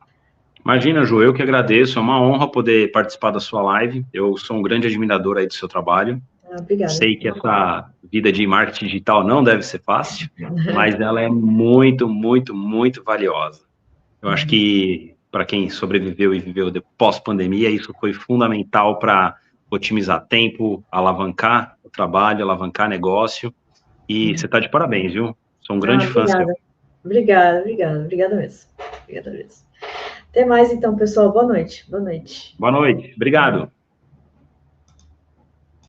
Imagina, Ju, eu que agradeço. É uma honra poder participar da sua live. Eu sou um grande admirador aí do seu trabalho. Obrigada. Sei que essa vida de marketing digital não deve ser fácil, mas ela é muito, muito, muito valiosa. Eu acho que para quem sobreviveu e viveu pós-pandemia, isso foi fundamental para otimizar tempo, alavancar o trabalho, alavancar negócio. E você está de parabéns, viu? Sou um grande fã seu. Obrigada mesmo. Obrigada mesmo. Até mais então, pessoal. Boa noite. Boa noite. Obrigado.